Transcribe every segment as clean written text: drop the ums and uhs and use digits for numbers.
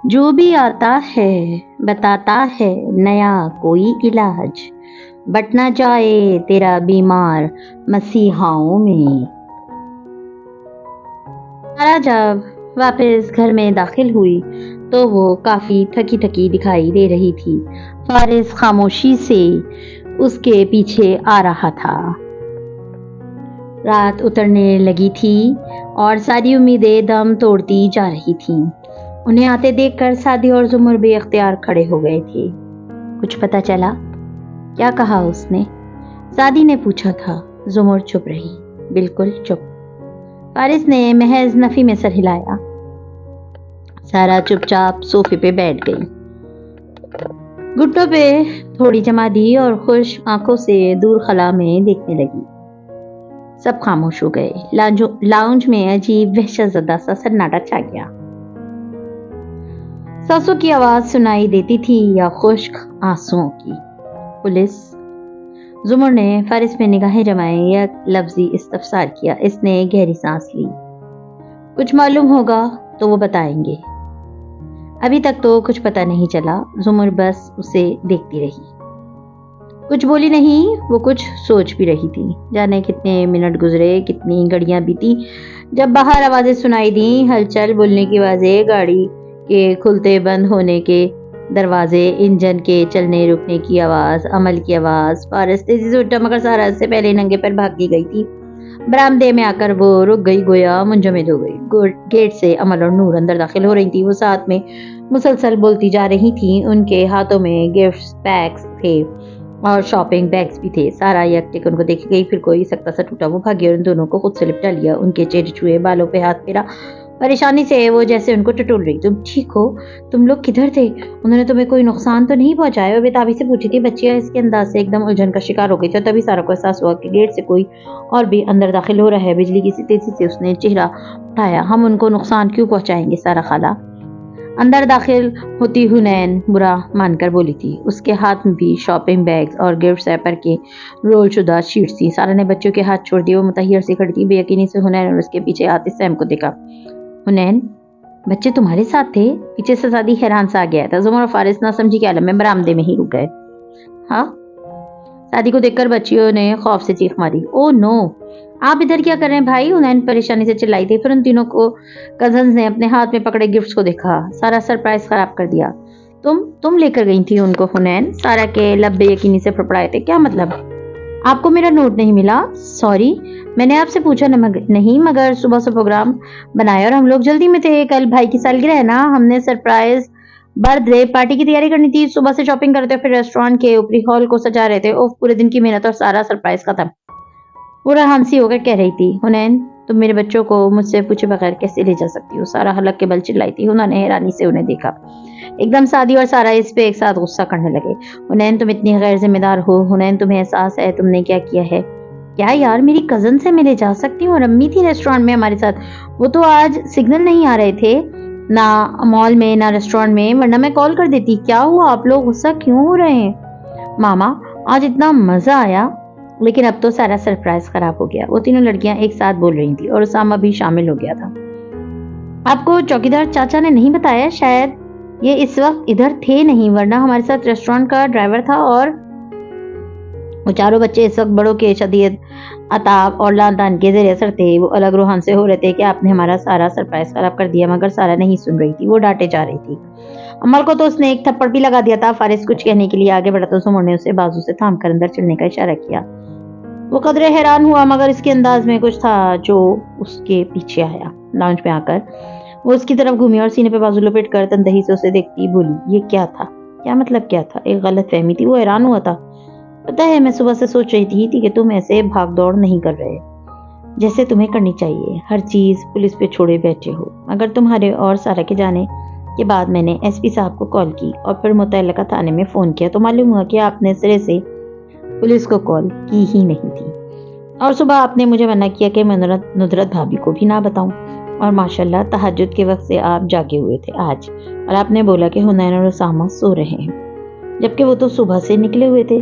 جو بھی آتا ہے بتاتا ہے نیا کوئی علاج، بٹ نہ جائے تیرا بیمار مسیحاؤں میں۔ سارا جب واپس گھر میں داخل ہوئی تو وہ کافی تھکی تھکی دکھائی دے رہی تھی۔ فارس خاموشی سے اس کے پیچھے آ رہا تھا۔ رات اترنے لگی تھی اور ساری امیدیں دم توڑتی جا رہی تھیں۔ انہیں آتے دیکھ کر سعدی اور زمر بے اختیار کھڑے ہو گئے تھے۔ کچھ پتا چلا؟ کیا کہا اس نے؟ سعدی نے پوچھا تھا۔ زمر چپ رہی، بالکل چپ۔ فارس نے محض نفی میں سر ہلایا۔ سارا چپ چاپ صوفے پہ بیٹھ گئی، گھٹنوں پہ تھوڑی جما دی اور خوش آنکھوں سے دور خلا میں دیکھنے لگی۔ سب خاموش ہو گئے۔ لاؤنج میں عجیب وحشت زدہ سا سناٹا چھا گیا۔ سانسوں کی آواز سنائی دیتی تھی یا خشک آنسوؤں کی۔ پولیس؟ زمر نے فارس میں نگاہیں جمائے، یک لفظی استفسار کیا۔ اس نے گہری سانس لی۔ کچھ معلوم ہوگا تو وہ بتائیں گے۔ ابھی تک تو کچھ پتہ نہیں چلا۔ زمر بس اسے دیکھتی رہی، کچھ بولی نہیں۔ وہ کچھ سوچ بھی رہی تھی۔ جانے کتنے منٹ گزرے، کتنی گھڑیاں بیتی، جب باہر آوازیں سنائی دیں، ہلچل، بولنے کی آوازیں، گاڑی کے کھلتے بند ہونے کے دروازے، انجن کے چلنے رکنے کی آواز، عمل کی آواز۔ فارس تیزی سے اٹھا مگر سارا اس سے پہلے ننگے پر بھاگی گئی تھی۔ برآمدے میں آ کر وہ رک گئی، گویا منجمد ہو گئی۔ گیٹ سے عمل اور نور اندر داخل ہو رہی تھی۔ وہ ساتھ میں مسلسل بولتی جا رہی تھیں۔ ان کے ہاتھوں میں گفٹس پیکس تھے اور شاپنگ بیگز بھی تھے۔ سارا یک ٹک ان کو دیکھ گئی، پھر کوئی سکتا سا ٹوٹا وہ بھاگی اور ان دونوں کو خود سے لپٹا لیا، ان کے چہرے چھوئے، بالوں پہ ہاتھ پھیرا۔ پریشانی سے وہ جیسے ان کو ٹٹول رہی۔ تم ٹھیک ہو؟ تم لوگ کدھر تھے؟ انہوں نے تمہیں کوئی نقصان تو نہیں پہنچایا؟ وہ بےتابی سے پوچھی تھی۔ بچیاں اس کے انداز سے ایک دم الجھن کا شکار ہو گئی تھی اور تبھی سارا کو احساس ہوا کہ گیٹ سے کوئی اور بھی اندر داخل ہو رہا ہے۔ بجلی کی سی تیزی سے اس نے چہرہ اٹھایا۔ ہم ان کو نقصان کیوں پہنچائیں گے سارا خالہ؟ اندر داخل ہوتی حنین برا مان کر بولی تھی۔ اس کے ہاتھ میں بھی شاپنگ بیگز اور گفٹ ریپر کے رول شدہ شیٹس تھی۔ سارا نے بچوں کے ہاتھ چھوڑ دیے۔ وہ متحیر سی کھڑی تھی، بے یقینی سے حنین اور اس کے پیچھے آتے سیم کو دیکھا۔ حنین، بچے تمہارے ساتھ تھے؟ پیچھے سے سعدی حیران سا گیا تھا۔ زمر اور فارس نہ سمجھی کے عالم میں برآمدے میں ہی رک گئے۔ ہاں؟ سعدی کو دیکھ کر بچیوں نے خوف سے چیخ ماری۔ او نو، آپ ادھر کیا کر رہے ہیں بھائی؟ حنین پریشانی سے چلائی تھی۔ پھر ان تینوں کو کزنز نے اپنے ہاتھ میں پکڑے گفٹس کو دیکھا۔ سارا سرپرائز خراب کر دیا۔ تم لے کر گئی تھی ان کو حنین؟ سارا کے لب بے یقینی سے پھڑپڑائے تھے۔ کیا مطلب؟ آپ کو میرا نوٹ نہیں ملا؟ سوری، میں نے آپ سے پوچھا نہیں، مگر صبح سے پروگرام بنایا اور ہم لوگ جلدی میں تھے۔ کل بھائی کی سالگرہ ہے نا، ہم نے سرپرائز برتھ ڈے پارٹی کی تیاری کرنی تھی۔ صبح سے شاپنگ کرتے پھر ریسٹورانٹ کے اوپری ہال کو سجا رہے تھے۔ اوف، پورے دن کی محنت اور سارا سرپرائز ختم۔ وہ رہانسی ہو کر کہہ رہی تھی۔ حنین، تم میرے بچوں کو مجھ سے پوچھے بغیر کیسے لے جا سکتی ہو؟ سارا حلق کے بل چلائی تھی۔ انہوں نے حیرانی سے انہیں دیکھا۔ ایک دم سعدی اور سارا اس پہ ایک ساتھ غصہ کرنے لگے۔ حنین، تم اتنی غیر ذمہ دار ہو۔ حنین، تمہیں احساس ہے تم نے کیا کیا ہے؟ کیا یار، میری کزن سے میں لے جا سکتی ہوں اور امی تھی ریسٹورانٹ میں ہمارے ساتھ۔ وہ تو آج سگنل نہیں آ رہے تھے، نہ مال میں نہ ریسٹورانٹ میں، ورنہ میں کال کر دیتی۔ کیا ہوا؟ آپ لوگ غصہ کیوں ہو رہے ہیں؟ ماما، آج اتنا مزہ آیا، لیکن اب تو سارا سرپرائز خراب ہو گیا۔ وہ تینوں لڑکیاں ایک ساتھ بول رہی تھی اور اسامہ بھی شامل ہو گیا تھا۔ آپ کو چوکیدار چاچا نے نہیں بتایا؟ شاید یہ اس وقت ادھر تھے نہیں، ورنہ ہمارے ساتھ ریسٹورانٹ کا ڈرائیور تھا اور وہ چاروں بچے اس وقت بڑوں کے شدید عطاب اور لان تان کے زیر اثر تھے۔ وہ الگ روحان سے ہو رہے تھے کہ آپ نے ہمارا سارا سرپرائز خراب کر دیا، مگر سارا نہیں سن رہی تھی۔ وہ ڈانٹے جا رہی تھی۔ عمل کو تو اس نے ایک تھپڑ بھی لگا دیا تھا۔ فارس کچھ کہنے کے لیے آگے بڑھا تو زمر نے اسے بازو سے تھام کر اندر چلنے کا اشارہ کیا۔ وہ قدرے حیران ہوا، مگر اس کے انداز میں کچھ تھا جو اس کے پیچھے آیا۔ لاؤنج میں آ کر وہ اس کی طرف گھومی اور سینے پہ بازو لپیٹ کر تندہی سے اسے دیکھتی بولی، یہ کیا تھا؟ کیا مطلب کیا تھا؟ ایک غلط فہمی تھی۔ وہ حیران ہوا تھا۔ پتہ ہے، میں صبح سے سوچ رہی تھی کہ تم ایسے بھاگ دوڑ نہیں کر رہے جیسے تمہیں کرنی چاہیے۔ ہر چیز پولیس پہ چھوڑے بیٹھے ہو۔ مگر تمہارے اور سارا کے جانے کے بعد میں نے ایس پی صاحب کو کال کی اور پھر متعلقہ تھانے میں فون کیا تو معلوم ہوا کہ آپ نے سرے سے پولیس کو کال کی ہی نہیں تھی، اور صبح آپ نے مجھے منع کیا کہ میں ندرت بھابھی کو بھی نہ بتاؤں، اور ماشاءاللہ تہجد کے وقت سے آپ جاگے ہوئے تھے آج، اور آپ نے بولا کہ حنین اور اسامہ سو رہے ہیں، جبکہ وہ تو صبح سے نکلے ہوئے تھے۔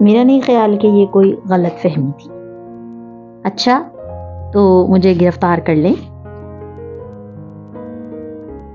میرا نہیں خیال کہ یہ کوئی غلط فہمی تھی۔ اچھا، تو مجھے گرفتار کر لیں؟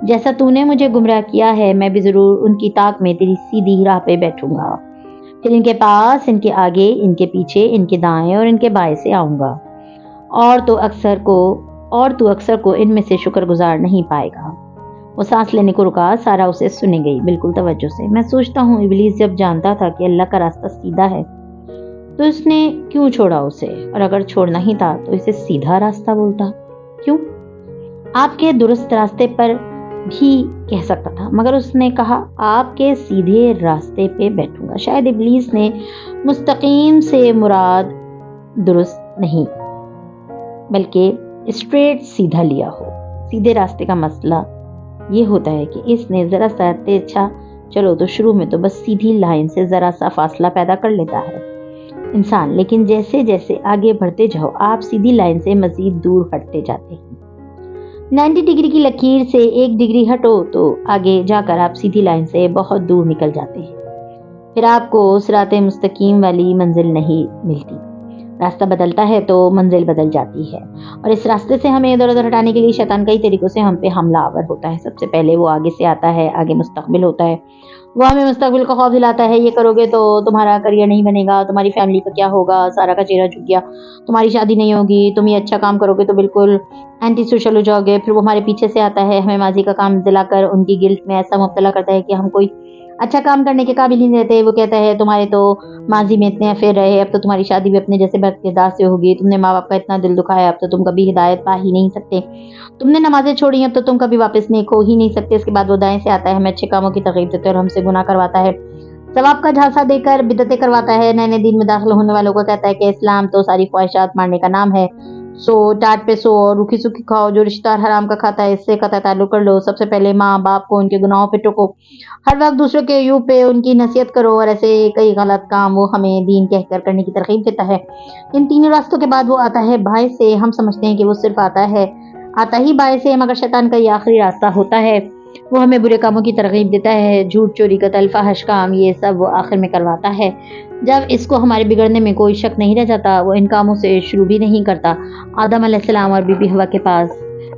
جیسا تو نے مجھے گمراہ کیا ہے میں بھی ضرور ان کی طاق میں تیری سیدھی راہ پہ بیٹھوں گا، پھر ان کے پاس، ان کے آگے، ان کے پیچھے، ان کے دائیں اور ان کے بائیں سے آؤں گا، اور تو اکثر کو ان میں سے شکر گزار نہیں پائے گا۔ وہ سانس لینے کو رکا، سارا اسے سنے گئی بالکل توجہ سے۔ میں سوچتا ہوں ابلیس جب جانتا تھا کہ اللہ کا راستہ سیدھا ہے تو اس نے کیوں چھوڑا اسے، اور اگر چھوڑنا ہی تھا تو اسے سیدھا راستہ بولتا کیوں؟ آپ کے درست راستے پر بھی کہہ سکتا تھا، مگر اس نے کہا آپ کے سیدھے راستے پہ بیٹھوں گا۔ شاید ابلیس نے مستقیم سے مراد درست نہیں بلکہ اسٹریٹ سیدھا لیا ہو۔ سیدھے راستے کا مسئلہ یہ ہوتا ہے کہ اس نے ذرا سا تیرچھا چلو تو شروع میں تو بس سیدھی لائن سے ذرا سا فاصلہ پیدا کر لیتا ہے انسان، لیکن جیسے جیسے آگے بڑھتے جاؤ آپ سیدھی لائن سے مزید دور ہٹتے جاتے ہیں۔ 90 ڈگری کی لکیر سے 1 ڈگری ہٹو تو آگے جا کر آپ سیدھی لائن سے بہت دور نکل جاتے ہیں، پھر آپ کو صراط مستقیم والی منزل نہیں ملتی۔ راستہ بدلتا ہے تو منزل بدل جاتی ہے، اور اس راستے سے ہمیں ادھر ادھر ہٹانے کے لیے شیطان کئی طریقوں سے ہم پہ حملہ آور ہوتا ہے۔ سب سے پہلے وہ آگے سے آتا ہے، آگے مستقبل ہوتا ہے، وہ ہمیں مستقبل کا خوف دلاتا ہے، یہ کرو گے تو تمہارا کریئر نہیں بنے گا، تمہاری فیملی کا کیا ہوگا، سارا کا چہرہ جھک گیا، تمہاری شادی نہیں ہوگی، تم یہ اچھا کام کرو گے تو بالکل اینٹی سوشل ہو جاؤ گے۔ پھر وہ ہمارے پیچھے سے آتا ہے، ہمیں ماضی کا کام دلا کر ان کی گلٹ میں ایسا مبتلا کرتا ہے کہ ہم کوئی اچھا کام کرنے کے قابل ہی نہیں رہتے۔ وہ کہتا ہے تمہارے تو ماضی میں اتنے افیئر رہے، اب تو تمہاری شادی بھی اپنے جیسے بد کردار سے ہوگی، تم نے ماں باپ کا اتنا دل دکھایا، اب تو تم کبھی ہدایت پا ہی نہیں سکتے، تم نے نمازیں چھوڑی اب تو تم کبھی واپس نیک ہو ہی نہیں سکتے۔ اس کے بعد وہ دائیں سے آتا ہے، ہمیں اچھے کاموں کی ترغیب دیتے اور ہم سے گناہ کرواتا ہے، ثواب کا جھانسا دے کر بدعتیں کرواتا ہے، نئے نئے دین میں داخل ہونے والوں کو کہتا ہے کہ اسلام تو ساری خواہشات مارنے کا نام ہے، سو ٹاٹ پہ سو اور روکھی سوکھی کھاؤ، جو رشتہ حرام کا کھاتا ہے اس سے قطع تعلق کر لو، سب سے پہلے ماں باپ کو ان کے گناہوں پہ ٹوکو، ہر وقت دوسروں کے عیوب پہ ان کی نصیحت کرو، اور ایسے کئی غلط کام وہ ہمیں دین کہہ کر کرنے کی ترغیب دیتا ہے۔ ان تینوں راستوں کے بعد وہ آتا ہے بائیں سے۔ ہم سمجھتے ہیں کہ وہ صرف آتا ہی بائیں سے، مگر شیطان کا یہ آخری راستہ ہوتا ہے، وہ ہمیں برے کاموں کی ترغیب دیتا ہے، جھوٹ، چوری، قتل، فحش کام، یہ سب وہ آخر میں کرواتا ہے۔ جب اس کو ہمارے بگڑنے میں کوئی شک نہیں رہ جاتا وہ ان کاموں سے شروع بھی نہیں کرتا۔ آدم علیہ السلام اور بی بی حوا کے پاس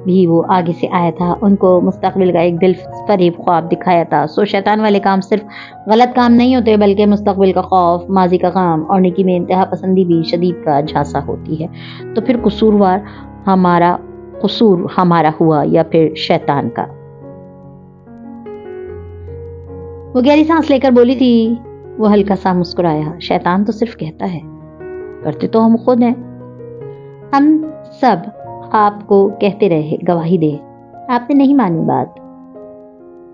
بھی وہ آگے سے آیا تھا، ان کو مستقبل کا ایک دل فریب خواب دکھایا تھا۔ سو شیطان والے کام صرف غلط کام نہیں ہوتے بلکہ مستقبل کا خوف، ماضی کا غم اور نیکی میں انتہا پسندی بھی شدید کا جھانسا ہوتی ہے۔ تو پھر قصور ہمارا ہوا یا پھر شیطان کا؟ وہ گہری سانس لے کر بولی تھی۔ وہ ہلکا سا مسکرایا۔ شیطان تو صرف کہتا ہے، کرتے تو ہم خود ہیں۔ ہم سب آپ کو کہتے رہے، گواہی دے، آپ نے نہیں مانی بات۔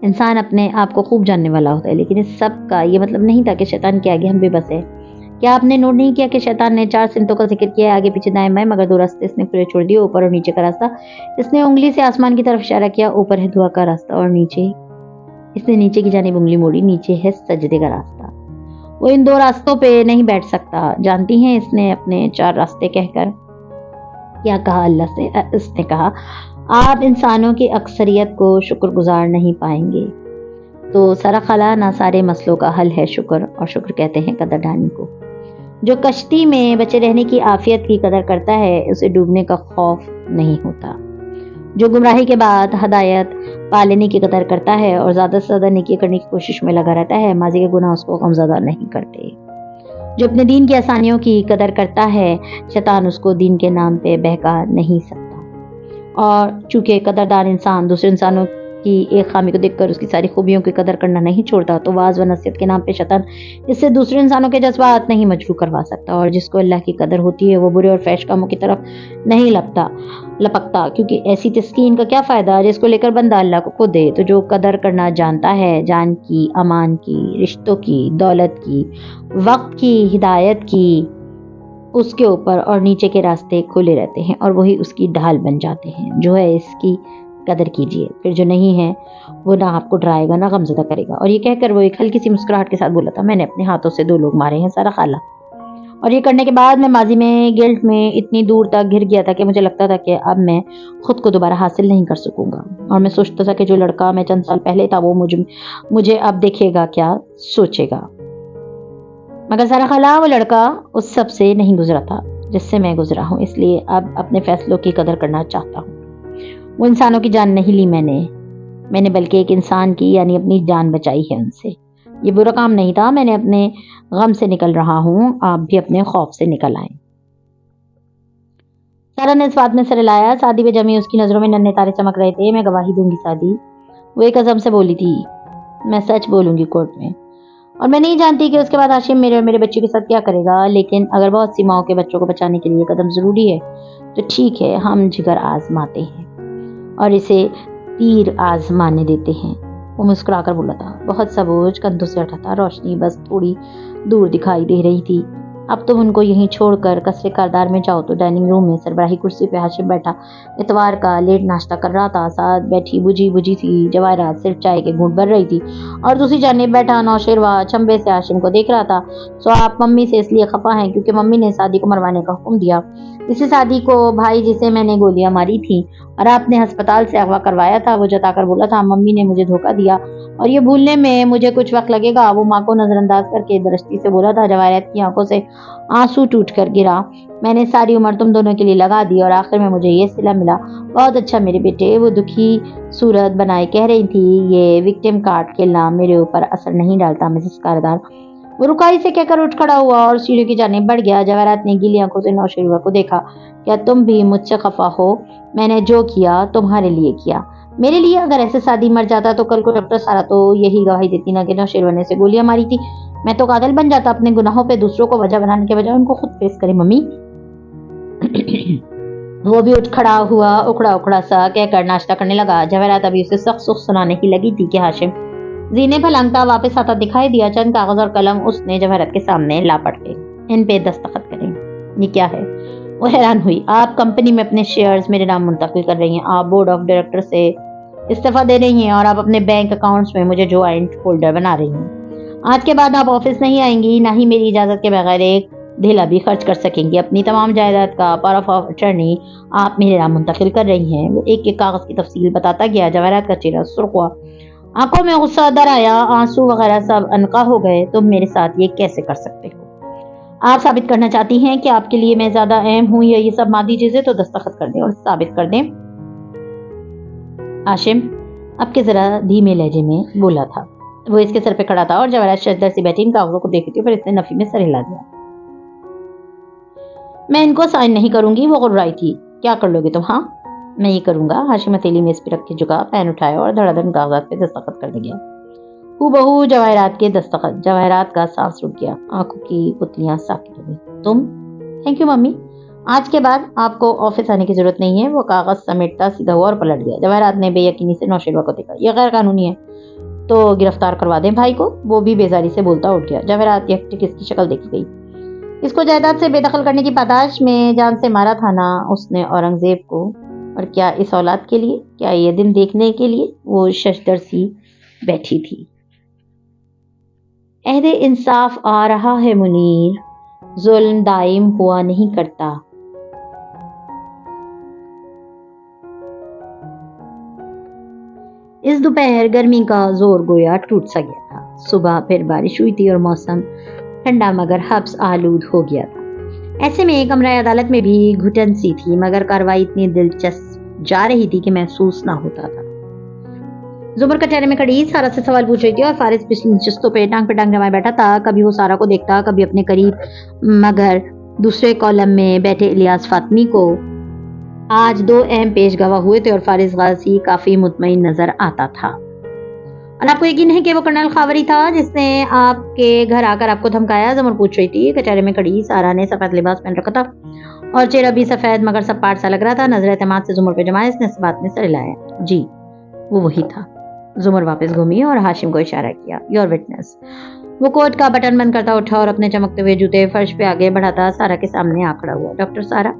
انسان اپنے آپ کو خوب جاننے والا ہوتا ہے، لیکن اس سب کا یہ مطلب نہیں تھا کہ شیطان کے آگے ہم بے بس ہیں۔ کیا آپ نے نوٹ نہیں کیا کہ شیطان نے 4 سمتوں کا ذکر کیا ہے، آگے پیچھے دائیں بائیں، مگر 2 راستے اس نے کھلے چھوڑ دیے، اوپر اور نیچے کا راستہ۔ اس نے انگلی سے آسمان کی طرف اشارہ کیا، اوپر ہے دعا کا راستہ اور نیچے اس نے نیچے کی جانب انگلی موڑی، نیچے ہے سجدے کا راستہ۔ وہ ان 2 راستوں پہ نہیں بیٹھ سکتا۔ جانتی ہیں اس نے اپنے 4 راستے کہہ کر کیا کہا اللہ سے؟ اس نے کہا آپ انسانوں کی اکثریت کو شکر گزار نہیں پائیں گے۔ تو سارا خلا نہ سارے مسئلوں کا حل ہے شکر، اور شکر کہتے ہیں قدردانی کو۔ جو کشتی میں بچے رہنے کی عافیت کی قدر کرتا ہے اسے ڈوبنے کا خوف نہیں ہوتا۔ جو گمراہی کے بعد ہدایت پا لینے کی قدر کرتا ہے اور زیادہ سے زیادہ نیکی کرنے کی کوشش میں لگا رہتا ہے، ماضی کے گناہ اس کو غمزدہ نہیں کرتے۔ جو اپنے دین کی آسانیوں کی قدر کرتا ہے، شیطان اس کو دین کے نام پہ بہکا نہیں سکتا۔ اور چونکہ قدردان انسان دوسرے انسانوں کی ایک خامی کو دیکھ کر اس کی ساری خوبیوں کی قدر کرنا نہیں چھوڑتا، تو واعظ و نصیحت کے نام پہ شیطان اس سے دوسرے انسانوں کے جذبات نہیں مجروح کروا سکتا۔ اور جس کو اللہ کی قدر ہوتی ہے وہ برے اور فحش کاموں کی طرف نہیں لپکتا، کیونکہ ایسی تسکین کا کیا فائدہ جس کو لے کر بندہ اللہ کو خود دے۔ تو جو قدر کرنا جانتا ہے، جان کی، امان کی، رشتوں کی، دولت کی، وقت کی، ہدایت کی، اس کے اوپر اور نیچے کے راستے کھلے رہتے ہیں اور وہی اس کی ڈھال بن جاتے ہیں۔ جو ہے اس کی قدر کیجیے، پھر جو نہیں ہے وہ نہ آپ کو ڈرائے گا نہ غمزدہ کرے گا۔ اور یہ کہہ کر وہ ایک ہلکی سی مسکراہٹ کے ساتھ بولا تھا، میں نے اپنے ہاتھوں سے 2 لوگ مارے ہیں سارا خالہ، اور یہ کرنے کے بعد میں ماضی میں گلٹ میں اتنی دور تک گر گیا تھا کہ مجھے لگتا تھا کہ اب میں خود کو دوبارہ حاصل نہیں کر سکوں گا، اور میں سوچتا تھا کہ جو لڑکا میں چند سال پہلے تھا وہ مجھے اب دیکھے گا کیا سوچے گا۔ مگر سارا خالہ، وہ لڑکا اس سب سے نہیں گزرا تھا جس سے میں گزرا ہوں، اس لیے اب اپنے فیصلوں کی قدر کرنا چاہتا ہوں۔ وہ انسانوں کی جان نہیں لی میں نے، میں نے بلکہ ایک انسان کی یعنی اپنی جان بچائی ہے ان سے. یہ برا کام نہیں تھا. میں نے اپنے غم سے نکل رہا ہوں, آپ بھی اپنے خوف سے نکل آئیں. سارا نے اس بات میں سر ہلایا. سادی پہ جمی اس کی نظروں میں ننھے تارے چمک رہے تھے. میں گواہی دوں گی سادی, وہ ایک عزم سے بولی تھی. میں سچ بولوں گی کورٹ میں, اور میں نہیں جانتی کہ اس کے بعد ہاشم میرے اور میرے بچے کے ساتھ کیا کرے گا. لیکن اگر بہت سی ماؤں کے بچوں کو بچانے کے لیے قدم ضروری ہے تو ٹھیک ہے, ہم جگر آزماتے ہیں اور اسے تیر آزمانے دیتے ہیں. وہ مسکرا کر بولا تھا. بہت سا بوجھ کندھوں سے ہٹا تھا. روشنی بس تھوڑی دور دکھائی دے رہی تھی. اب تم ان کو یہیں چھوڑ کر قصر کردار میں جاؤ. تو ڈائننگ روم میں سربراہی کرسی پہ ہاشم بیٹھا اتوار کا لیٹ ناشتہ کر رہا تھا. ساتھ بیٹھی بجھی تھی جواہرات صرف چائے کے گھونٹ بھر رہی تھی, اور دوسری جانب بیٹھا نوشیروہ چمبے سے ہاشم کو دیکھ رہا تھا. سو آپ ممی سے اس لیے خفا ہیں کیونکہ ممی نے سادی کو مروانے کا حکم دیا. اسی سادی کو بھائی جسے میں نے گولیاں ماری تھی اور آپ نے ہسپتال سے اغوا کروایا تھا, وہ جتا کر بولا تھا ممی نے مجھے دھوکہ دیا اور یہ بھولنے میں مجھے کچھ وقت لگے گا. وہ ماں کو نظر انداز کر کے درشتی سے بولا تھا. جواہرات کی آنکھوں سے آنسو ٹوٹ کر گرا. میں نے ساری عمر تم دونوں کے لیے لگا دی اور آخر میں مجھے یہ صلہ ملا. بہت اچھا میرے بیٹے. وہ دکھی صورت بنائے کہہ رہی تھی. یہ وکٹم کارڈ کھیلنا میرے اوپر اثر نہیں ڈالتا مسز کاردار. وہ رکائی سے کہہ کر اٹھ کھڑا ہوا اور سیڑھیوں کی جانب بڑھ گیا. جواہرات نے گیلی آنکھوں سے نوشیروہ کو دیکھا. کیا تم بھی مجھ سے خفا ہو؟ میں نے جو کیا تمہارے لیے کیا. میرے لیے؟ اگر ایسے سادی مر جاتا تو کل کو ڈاکٹر سارا تو یہی گواہی دیتی نا کہ نوشیروہ نے اسے گولیاں ماری تھی. میں تو قاتل بن جاتا. اپنے گناہوں پہ دوسروں کو وجہ بنانے کے بجائے ان کو خود فیس کرے ممی. وہ بھی اٹھ کھڑا ہوا اکھڑا سا کہہ کر ناشتہ کرنے لگا. جواہرات ابھی اسے سخت سخت سنانے ہی لگی تھی کہ ہاشم زینے پھلانگتا واپس آتا دکھائی دیا. چند کاغذ اور قلم اس نے جواہرات کے سامنے لا پڑ کے. ان پہ دستخط کریں. یہ کیا ہے؟ وہ حیران ہوئی. آپ کمپنی میں اپنے شیئرز میرے نام منتقل کر رہی ہیں, آپ بورڈ آف ڈائریکٹر سے استعفیٰ دے رہی ہیں, اور آپ اپنے بینک اکاؤنٹس میں مجھے جوائنٹ ہولڈر بنا رہی ہیں. آج کے بعد آپ آفس نہیں آئیں گی, نہ ہی میری اجازت کے بغیر ایک دھیلا بھی خرچ کر سکیں گی. اپنی تمام جائیداد کا پاور آف اٹرنی آپ میرے نام منتقل کر رہی ہیں. وہ ایک ایک کاغذ کی تفصیل بتاتا گیا. جواہرات کا چہرہ سرخ ہوا, آنکھوں میں غصہ در آیا, آنسو وغیرہ سب عنقا ہو گئے. تم میرے ساتھ یہ کیسے کر سکتے ہو؟ آپ ثابت کرنا چاہتی ہیں کہ آپ کے لیے میں زیادہ اہم ہوں یا یہ سب مادی چیزیں؟ تو دستخط کر دیں اور ثابت کر دیں. ہاشم اب کے ذرا دھیمے لہجے میں بولا تھا. وہ اس کے سر پہ کھڑا تھا اور جواہرات شجدر سے بیٹھی ان کاغذوں کو دیکھتی, پھر اس نے نفی میں سر ہلا دیا. میں ان کو سائن نہیں کروں گی. وہ غرائی تھی. کیا کر لو گے تم؟ ہاں میں یہ کروں گا. ہاشم ہتھیلی میز پہ رکھ کے جھکا, پین اٹھایا اور دھڑا دھڑ کاغذات پہ دستخط کرنے گیا. بہو جواہرات کے دستخط. جواہرات کا سانس رک گیا, آنکھوں کی پتلیاں ساکت ہو گئی. تم؟ Thank you mummy. آج کے بعد آپ کو آفس آنے کی ضرورت نہیں ہے. وہ کاغذ سمیٹتا سیدھا ہوا اور پلٹ گیا. جواہرات نے بے یقینی سے نوشیروہ کو دیکھا. یہ غیر قانونی ہے, تو گرفتار کروا دیں بھائی کو. وہ بھی بیزاری سے بولتا اٹھ گیا. جواہرات یک ٹک اس کی شکل دیکھی گئی. اس کو جائیداد سے بے دخل کرنے کی پاداش میں جان سے مارا تھا نا اس نے اورنگزیب کو. اور کیا اس اولاد کے لیے؟ کیا یہ دن دیکھنے کے لیے؟ وہ ششدر سی بیٹھی تھی. عہد انصاف آ رہا ہے منیر. ظلم دائم ہوا نہیں کرتا. اس دوپہر گرمی کا زور گویا ٹوٹ سا گیا تھا. صبح پھر بارش ہوئی تھی اور موسم ٹھنڈا مگر حبس آلود ہو گیا تھا. ایسے میں کمرہ عدالت میں بھی گھٹن سی تھی, مگر کارروائی اتنی دلچسپ جا رہی تھی کہ محسوس نہ ہوتا تھا. زمر کچہرے میں کھڑی سارا سے سوال پوچھ رہی تھی اور فارس پچھلی نشستوں پہ ٹانگ جمائے بیٹھا تھا. کبھی وہ سارا کو دیکھتا, کبھی اپنے قریب مگر دوسرے کالم میں بیٹھے الیاس فاطمی کو. آج دو اہم پیش گواہ ہوئے تھے اور فارس غازی کافی مطمئن نظر آتا تھا. اور آپ کو یقین ہے کہ وہ کرنل خاوری تھا جس نے آپ کے گھر آ کر آپ کو دھمکایا؟ زمر پوچھ رہی تھی. کچہرے میں کھڑی سارا نے سفید لباس پہن رکھا تھا اور چہرہ بھی سفید مگر سب پاٹ سا لگ رہا تھا. نظر اعتماد سے زمر پہ جمایا. اس نے اس بات میں سر ہلایا. جی وہ وہی تھا. زمر واپس گھومی اور ہاشم کو اشارہ کیا. Your witness. وہ کوٹ کا بٹن بند کرتا اٹھا اور اپنے چمکتے ہوئے جوتے فرش پہ آگے بڑھاتا سارا کے سامنے آ کھڑا ہوا. ڈاکٹر سارا,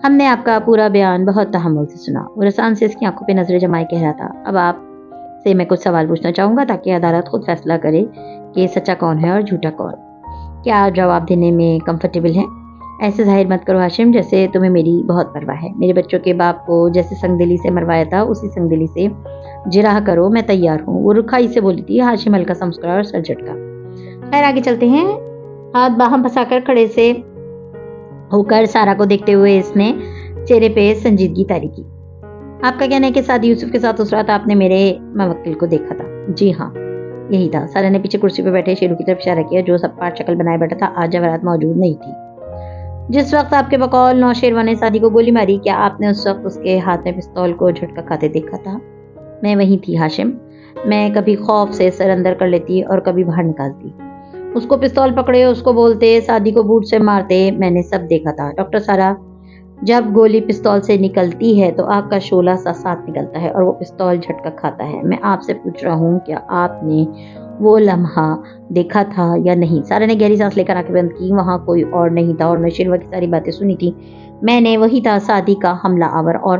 ہم نے آپ کا پورا بیان بہت تحمل سے سنا. وہ رسان سے اس کی آنکھوں پہ نظریں جمائے کہہ رہا تھا. اب آپ سے میں کچھ سوال پوچھنا چاہوں گا تاکہ عدالت خود فیصلہ کرے کہ سچا کون ہے اور جھوٹا کون. کیا آپ جواب دینے میں کمفرٹیبل ہیں؟ ایسے ظاہر مت کرو ہاشم جیسے تمہیں میری بہت پرواہ ہے. میرے بچوں کے باپ کو جیسے سنگ دلی سے مروایا تھا اسی سنگ دلی سے جراح کرو, میں تیار ہوں. وہ رکھائی سے بولی تھی. ہاشم ہلکا سا مسکرایا اور سر جھٹکا. خیر آگے چلتے ہیں. ہاتھ باہم پھنسا کر کھڑے سے ہو کر سارا کو دیکھتے ہوئے اس نے چہرے پہ سنجیدگی طاری کی. آپ کا کہنا ہے کہ سعدی یوسف کے ساتھ اس رات آپ نے میرے موکل کو دیکھا تھا؟ جی ہاں، یہی تھا۔ سارا نے پیچھے کرسی پہ بیٹھے شیرو کی طرف اشارہ کیا جو سب پارٹ شکل بنائے بیٹھا تھا۔ آج جواہرات موجود نہیں تھی۔ جس وقت آپ کے بقول نوشیروان نے سعدی کو گولی ماری، کیا آپ نے اس وقت اس کے ہاتھ میں پستول کو جھٹکا کھاتے دیکھا تھا؟ میں وہیں تھی ہاشم۔ میں کبھی خوف سے سر اندر کر لیتی اور کبھی باہر نکالتی۔ اس کو پستول پکڑے، اس کو بولتے، سعدی کو بوٹ سے مارتے، میں نے سب دیکھا تھا۔ ڈاکٹر سارا، جب گولی پستول سے نکلتی ہے تو آگ کا شعلہ سا ساتھ نکلتا ہے اور وہ پستول جھٹکا کھاتا ہے۔ میں آپ سے پوچھ رہا ہوں، کیا آپ نے وہ لمحہ دیکھا تھا یا نہیں؟ سارا نے گہری سانس لے کر آنکھیں بند کی۔ وہاں کوئی اور نہیں تھا اور میں شیروا کی ساری باتیں سنی تھی۔ میں نے وہی تھا، سعدی کا حملہ آور۔ اور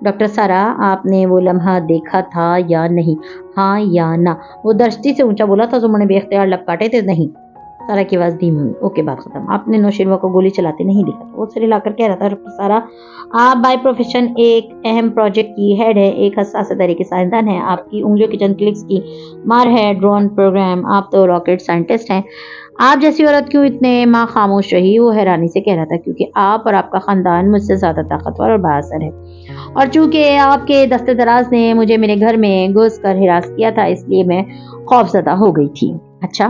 ڈاکٹر سارا، آپ نے وہ لمحہ دیکھا تھا یا نہیں؟ ہاں یا نہ؟ وہ درستی سے اونچا بولا تھا۔ زمر نے بے اختیار لب کاٹے تھے۔ نہیں۔ سارا کی آواز دھیمی ہوئی۔ اوکے، بات ختم۔ آپ نے نوشیروان کو گولی چلاتے نہیں دیکھا تھا۔ وہ سر ہلا کر کہہ رہا تھا، ڈاکٹر سارا، آپ بائی پروفیشن ایک اہم پروجیکٹ کی ہیڈ ہے، ایک حساس درے کی سائنسدان ہیں۔ آپ کی انگلیوں کی چند کلکس کی مار ہے ڈرون پروگرام۔ آپ تو راکٹ سائنٹسٹ ہیں۔ آپ جیسی عورت کیوں اتنے ماں خاموش رہی؟ وہ حیرانی سے کہہ رہا تھا، کیونکہ آپ اور آپ کا خاندان مجھ سے زیادہ طاقتور اور بااثر ہے، اور چونکہ آپ کے دست دراز نے مجھے میرے گھر میں گھس کر ہراس کیا تھا، اس لیے میں خوفزدہ ہو گئی تھی۔ اچھا،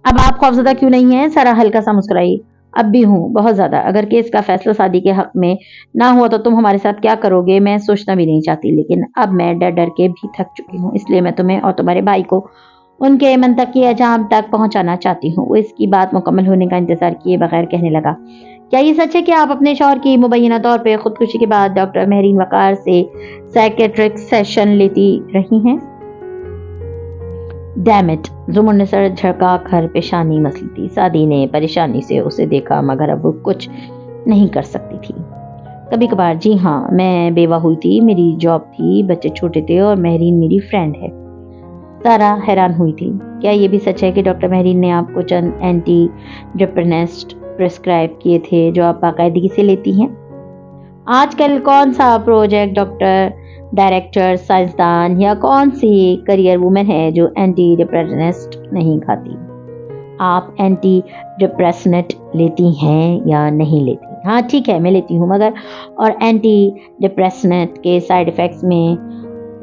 اب آپ خوفزدہ کیوں نہیں ہیں؟ سارا ہلکا سا مسکرائی۔ اب بھی ہوں، بہت زیادہ۔ اگر کیس کا فیصلہ سعدی کے حق میں نہ ہوا تو تم ہمارے ساتھ کیا کرو گے، میں سوچنا بھی نہیں چاہتی، لیکن اب میں ڈر ڈر کے بھی تھک چکی ہوں، اس لیے میں تمہیں اور تمہارے بھائی کو ان کے منطقی انجام تک پہنچانا چاہتی ہوں۔ وہ اس کی بات مکمل ہونے کا انتظار کیے بغیر کہنے لگا، کیا یہ سچ ہے کہ آپ اپنے شوہر کی مبینہ طور پہ خودکشی کے بعد ڈاکٹر مہرین وقار سے سائیکیٹرک سیشن لیتی رہی ہیں؟ Damn it! زمر نے سر جھکا کر پیشانی مسلی تھی۔ سعدی نے پریشانی سے اسے دیکھا، مگر اب وہ کچھ نہیں کر سکتی تھی۔ کبھی کبھار، جی ہاں، میں بیوہ ہوئی تھی، میری جاب تھی، بچے چھوٹے تھے اور مہرین میری فرینڈ ہے۔ سارا حیران ہوئی تھی۔ کیا یہ بھی سچ ہے کہ ڈاکٹر مہرین نے آپ کو چند اینٹی ڈپریسنٹس پرسکرائب کیے تھے جو آپ باقاعدگی سے لیتی ہیں؟ آج کل کون سا پروجیکٹ ڈاکٹر، ڈائریکٹر، سائنسدان یا کون سی کریئر وومن ہے جو اینٹی ڈپریسنٹ نہیں کھاتی؟ آپ اینٹی ڈپریسنٹ لیتی ہیں یا نہیں لیتی؟ ہاں ٹھیک ہے، میں لیتی ہوں، مگر اور اینٹی ڈپریسنٹ کے سائیڈ ایفیکٹس میں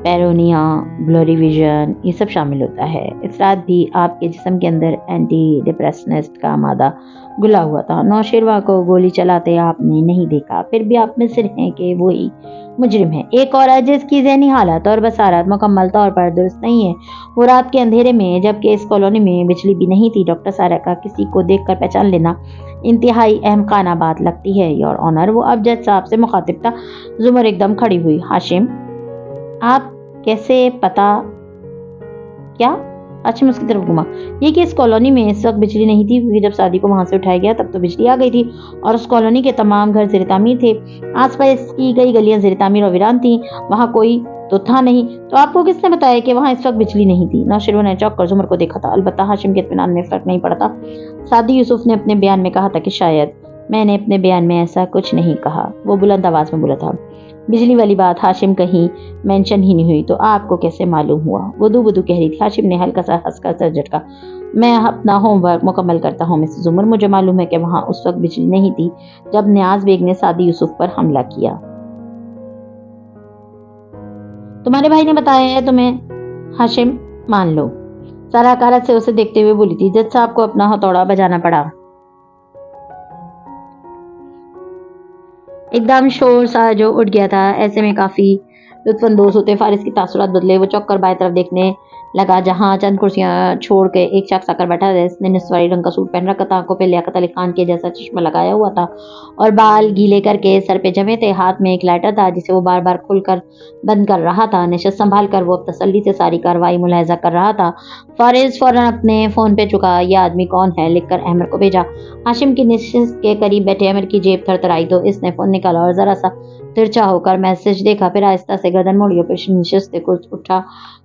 پیرونیا، بلوری ویژن، یہ سب شامل ہوتا ہے۔ اس رات بھی آپ کے جسم کے اندر اینٹی ڈپریسنٹ کا مادہ گلا ہوا تھا۔ نوشیروان کو گولی چلاتے آپ نے نہیں دیکھا، پھر بھی آپ مصر ہیں کہ وہی مجرم ہے۔ ایک عورت جس کی ذہنی حالت اور بصارت مکمل طور پر درست نہیں ہے، وہ رات کے اندھیرے میں، جبکہ اس کالونی میں بجلی بھی نہیں تھی۔ ڈاکٹر سارا کا کسی کو دیکھ کر پہچان لینا انتہائی احمقانہ بات لگتی ہے، یور آنر۔ وہ اب جج صاحب سے مخاطب تھا۔ زمر ایک دم کھڑی ہوئی۔ ہاشم، آپ کیسے پتا؟ کیا؟ ہاشم اس کی طرف گھما۔ یہ کہ اس کالونی میں اس وقت بجلی نہیں تھی، کیونکہ جب سعدی کو وہاں سے اٹھایا گیا تب تو بجلی آ گئی تھی اور اس کالونی کے تمام گھر زیر تعمیر تھے۔ آس پاس کی کئی گلیاں زیر تعمیر اور ویران تھیں، وہاں کوئی تو تھا نہیں۔ تو آپ کو کس نے بتایا کہ وہاں اس وقت بجلی نہیں تھی؟ نوشیروان نے چوک کر زمر کو دیکھا تھا۔ البتہ ہاشم کے اطمینان میں فرق نہیں پڑتا۔ سعدی یوسف نے اپنے بیان میں کہا تھا کہ شاید۔ میں نے اپنے بیان میں ایسا کچھ نہیں کہا، وہ بلند آواز میں بولا تھا۔ بجلی والی بات ہاشم کہیں مینشن ہی نہیں ہوئی، تو آپ کو کیسے معلوم ہوا؟ بدو بدو کہہ رہی تھی۔ ہاشم نے ہلکا سا ہنس کر سر جھٹکا۔ میں اپنا ہوم ورک مکمل کرتا ہوں مسز زمر، مجھے معلوم ہے کہ وہاں اس وقت بجلی نہیں تھی جب نیاز بیگ نے سعدی یوسف پر حملہ کیا۔ تمہارے بھائی نے بتایا ہے تمہیں؟ ہاشم، مان لو۔ سارا حقارت سے اسے دیکھتے ہوئے بولی تھی۔ جج صاحب کو اپنا ہتھوڑا بجانا پڑا۔ ایک دم شور سا جو اٹھ گیا تھا، ایسے میں کافی لطف اندوز ہوتے فارس کی تاثرات بدلے۔ وہ چوک کر بائیں طرف دیکھنے لگا جہاں چند کرسیاں چھوڑ کے ایک شخص آ کر بیٹھا تھا، جس نے نسواری رنگ کا سوٹ پہن رکھا تھا، آنکھوں پہ لیاقت علی خان کے جیسا چشمہ لگایا ہوا تھا اور بال گیلے کر کے سر پہ جمے تھے۔ ہاتھ میں ایک لائٹر تھا جسے وہ بار بار کھول کر بند کر رہا تھا۔ نشست سنبھال کر وہ اب تسلی سے ساری کارروائی ملاحظہ کر رہا تھا۔ فارس فوراً اپنے فون پہ چکا۔ یہ آدمی کون ہے؟ لکھ کر احمد کو بھیجا۔ ہاشم کی نشست کے قریب بیٹھے احمد کی جیب تھر تھرائی تو اس نے فون نکالا اور ذرا سا ترچھا ہو کر میسج دیکھا، پھر آہستہ سے گردن موڑی اور پھر نشست کو اٹھا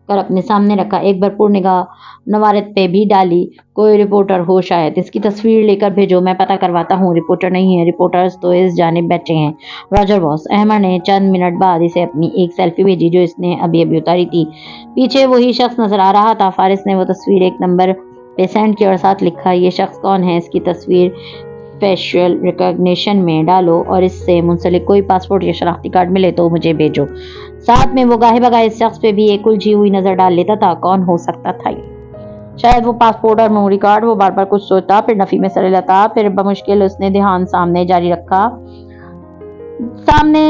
کر اپنے سامنے رکھا۔ ایک بھرپور نگاہ نوارت پہ بھی ڈالی۔ کوئی رپورٹر ہو شاید، اس کی تصویر لے کر بھیجو، میں پتہ کرواتا ہوں۔ رپورٹر نہیں ہے، رپورٹرز تو اس جانب بیٹھے ہیں، راجر باس۔ احمد نے چند منٹ بعد اسے اپنی ایک سیلفی بھیجی جو اس نے ابھی اتاری تھی۔ پیچھے وہی شخص نظر آ رہا تھا۔ فارس نے وہ تصویر ایک نمبر پہ سینڈ کی اور ساتھ لکھا، یہ شخص کون ہے؟ اس کی تصویر فیشل ریکگنیشن میں ڈالو اور اس سے منسلک کوئی پاسپورٹ یا شناختی کارڈ ملے تو مجھے بھیجو۔ ساتھ میں وہ گاہے بگاہے اس شخص پہ بھی ایک الجھی ہوئی نظر ڈال لیتا تھا۔ کون ہو سکتا تھا یہ؟ شاید وہ پاسپورٹ اور میموری کارڈ۔ وہ بار بار کچھ سوچتا، پھر نفی میں سر ہلاتا، پھر بمشکل اس نے دھیان سامنے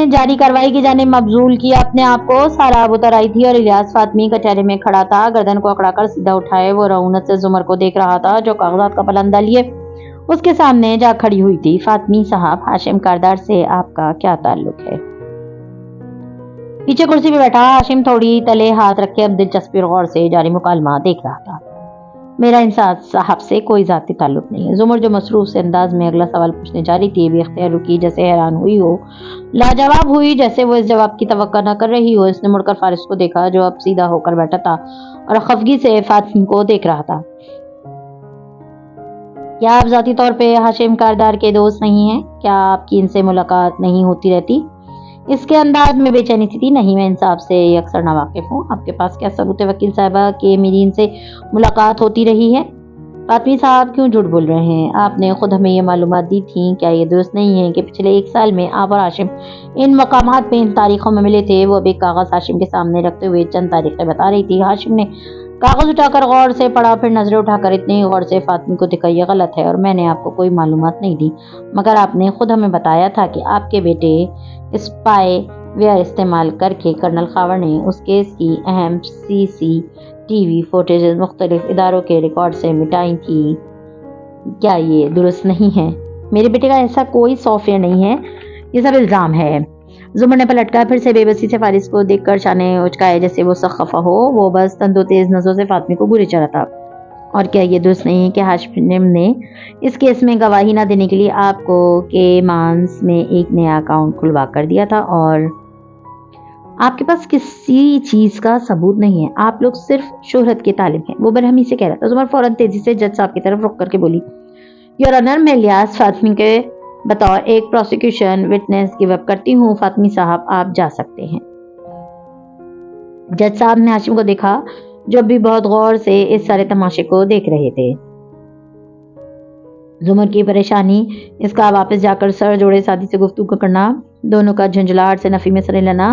جاری کارروائی کی جانب مبذول کیا اپنے آپ کو۔ سارا اب اتر آئی تھی اور الیاس فاطمی کچہرے میں کھڑا تھا، گردن کو اکڑا کر سیدھا اٹھائے وہ رعونت سے زمر کو دیکھ رہا تھا جو کاغذات کا پلندہ لیے اس کے سامنے جا کھڑی ہوئی تھی۔ فاطمی صاحب، ہاشم کاردار سے آپ کا کیا تعلق ہے؟ پیچھے کرسی پہ بیٹھا ہاشم تھوڑی تلے ہاتھ رکھے اب دلچسپی اور غور سے جاری مکالمہ دیکھ رہا تھا۔ میرا ان صاحب سے کوئی ذاتی تعلق نہیں ہے۔ زمر جو مصروف سے انداز میں اگلا سوال پوچھنے جا رہی تھی، بے اختیار رکی، جیسے حیران ہوئی ہو، لاجواب ہوئی، جیسے وہ اس جواب کی توقع نہ کر رہی ہو۔ اس نے مڑ کر فارس کو دیکھا جو اب سیدھا ہو کر بیٹھا تھا اور خفگی سے فاطمی کو دیکھ رہا تھا۔ کیا آپ ذاتی طور پہ ہاشم کاردار کے دوست نہیں ہیں؟ کیا آپ کی ان سے ملاقات نہیں ہوتی رہتی؟ اس کے انداز میں بے چینی سی تھی۔ نہیں، میں انصاف سے اکثر ناواقف ہوں۔ آپ کے پاس کیا ثبوت ہے وکیل صاحبہ کہ میری ان سے ملاقات ہوتی رہی ہے؟ فاطمی صاحب کیوں جھوٹ بول رہے ہیں؟ آپ نے خود ہمیں یہ معلومات دی تھیں۔ کیا یہ درست نہیں ہے کہ پچھلے 1 سال میں آپ اور ہاشم ان مقامات پہ ان تاریخوں میں ملے تھے؟ وہ اب ایک کاغذ ہاشم کے سامنے رکھتے ہوئے چند تاریخیں بتا رہی تھی۔ ہاشم نے کاغذ اٹھا کر غور سے پڑھا، پھر نظریں اٹھا کر اتنی غور سے فاطمی کو دکھا، یہ غلط ہے اور میں نے آپ کو کوئی معلومات نہیں دی، مگر آپ نے خود ہمیں بتایا تھا کہ آپ کے بیٹے اسپائی ویئر استعمال کر کے کرنل خاور نے اس کیس کی اہم CCTV فوٹیجز مختلف اداروں کے ریکارڈ سے مٹائی تھی۔ کیا یہ درست نہیں ہے؟ میرے بیٹے کا ایسا کوئی سافٹ ویئر نہیں ہے، یہ سب الزام ہے۔ زمر نے پلٹ کر پھر سے بے بسی سے فارس کو دیکھ کر شانے اچکائے جیسے وہ سخت خفا ہو۔ وہ بس تند و تیز نظروں سے فاطمی کو گھورے چڑھا تھا۔ اور کیا یہ درست نہیں ہے کہ ہاشم نے اس کیس میں گواہی نہ دینے کے لیے آپ کو کیمانس میں ایک نیا اکاؤنٹ کھلوا کر دیا تھا اور آپ کے پاس کسی چیز کا ثبوت نہیں ہے؟ آپ لوگ صرف شہرت کے طالب ہیں، وہ برہمی سے کہہ رہا تھا۔ زمر فوراً تیزی سے جج صاحب کی طرف رخ کر کے بولی، یور آنر، میں الیاس فاطمی کے بطور ایک پروسیکیوشن وٹنس گیو اپ کرتی ہوں۔ فاطمی صاحب، آپ جا سکتے ہیں۔ جج صاحب نے ہاشم کو دیکھا جو اب بھی بہت غور سے اس سارے تماشے کو دیکھ رہے تھے۔ زمر کی پریشانی، اس کا واپس جا کر سر جوڑے سادی سے گفتگو کرنا، دونوں کا جھنجھلاہٹ سے نفی میں سر ہلانا،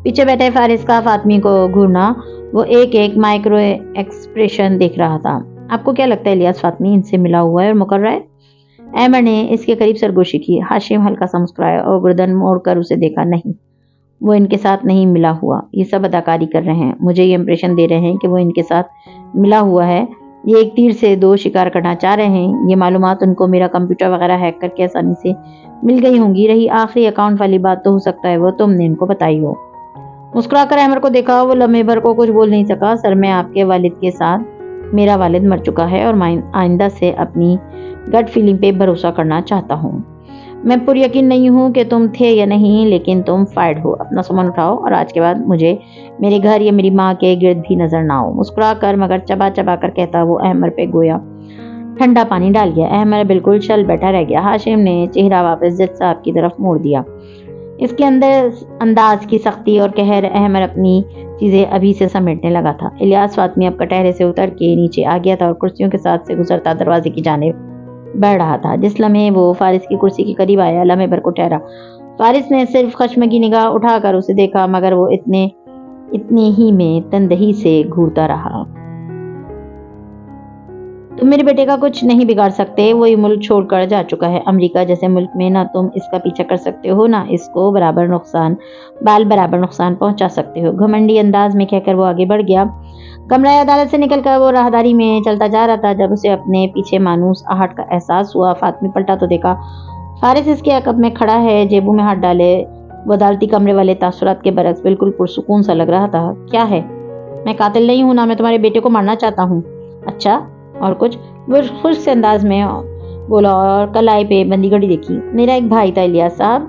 پیچھے بیٹھے فارس کا فاطمی کو گھورنا، وہ ایک مائکرو ایکسپریشن دیکھ رہا تھا۔ آپ کو کیا لگتا ہے الیاس فاطمی ان سے ملا ہوا ہے اور مقررہ ہے؟ احمد نے اس کے قریب سرگوشی کی۔ ہاشم ہلکا سا مسکرایا اور گردن موڑ کر اسے دیکھا۔ نہیں، وہ ان کے ساتھ نہیں ملا ہوا، یہ سب اداکاری کر رہے ہیں، مجھے یہ امپریشن دے رہے ہیں کہ وہ ان کے ساتھ ملا ہوا ہے، یہ ایک تیر سے 2 شکار کرنا چاہ رہے ہیں۔ یہ معلومات ان کو میرا کمپیوٹر وغیرہ ہیک کر کے آسانی سے مل گئی ہوں گی۔ رہی آخری اکاؤنٹ والی بات تو ہو سکتا ہے وہ تم نے ان کو بتائی ہو۔ مسکرا کر احمد کو دیکھا، وہ لمحے بھر کو کچھ بول نہیں سکا۔ سر، میں آپ کے والد کے ساتھ، میرا والد مر چکا ہے اور میں آئندہ سے اپنی گٹ فیلنگ پہ بھروسہ کرنا چاہتا ہوں۔ میں پر یقین نہیں ہوں کہ تم تھے یا نہیں، لیکن تم فائرڈ ہو۔ اپنا سامان اٹھاؤ اور آج کے بعد مجھے میرے گھر یا میری ماں کے گرد بھی نظر نہ آؤ۔ مسکرا کر مگر چبا چبا کر کہتا وہ احمد پہ گویا ٹھنڈا پانی ڈال گیا۔ احمد بالکل چل بیٹھا رہ گیا۔ ہاشم نے چہرہ واپس جج صاحب کی طرف موڑ دیا۔ اس کے انداز کی سختی اور قہر، احمد اپنی چیزیں ابھی سے سمیٹنے لگا تھا۔ الیاس فاطمی اب کٹہرے سے اتر کے نیچے آ گیا تھا اور کرسیوں کے ساتھ سے گزرتا دروازے کی جانب بڑھ رہا تھا۔ جس لمحے وہ فارس کی کرسی کے قریب آیا، لمحے بھر کو ٹھہرا۔ فارس نے صرف خشمگین نگاہ اٹھا کر اسے دیکھا، مگر وہ اتنے ہی میں تندہی سے گھورتا رہا۔ تم میرے بیٹے کا کچھ نہیں بگاڑ سکتے، وہ یہ ملک چھوڑ کر جا چکا ہے۔ امریکہ جیسے ملک میں نہ تم اس کا پیچھا کر سکتے ہو، نہ اس کو برابر نقصان پہنچا سکتے ہو، گھمنڈی انداز میں کہہ کر وہ آگے بڑھ گیا۔ کمرہ عدالت سے نکل کر وہ راہداری میں چلتا جا رہا تھا جب اسے اپنے پیچھے مانوس آہٹ کا احساس ہوا۔ فاطمی پلٹا تو دیکھا فارس اس کے عقب میں کھڑا ہے، جیبوں میں ہاتھ ڈالے۔ وہ عدالتی کمرے والے تاثرات کے برعکس بالکل پرسکون سا لگ رہا تھا۔ کیا ہے؟ میں قاتل نہیں ہوں، نہ میں تمہارے بیٹے کو مارنا چاہتا ہوں۔ اچھا، اور کچھ؟ وہ خوش سے انداز میں بولا اور کلائی پہ بندی گھڑی دیکھی۔ میرا ایک بھائی تھا الیاس صاحب،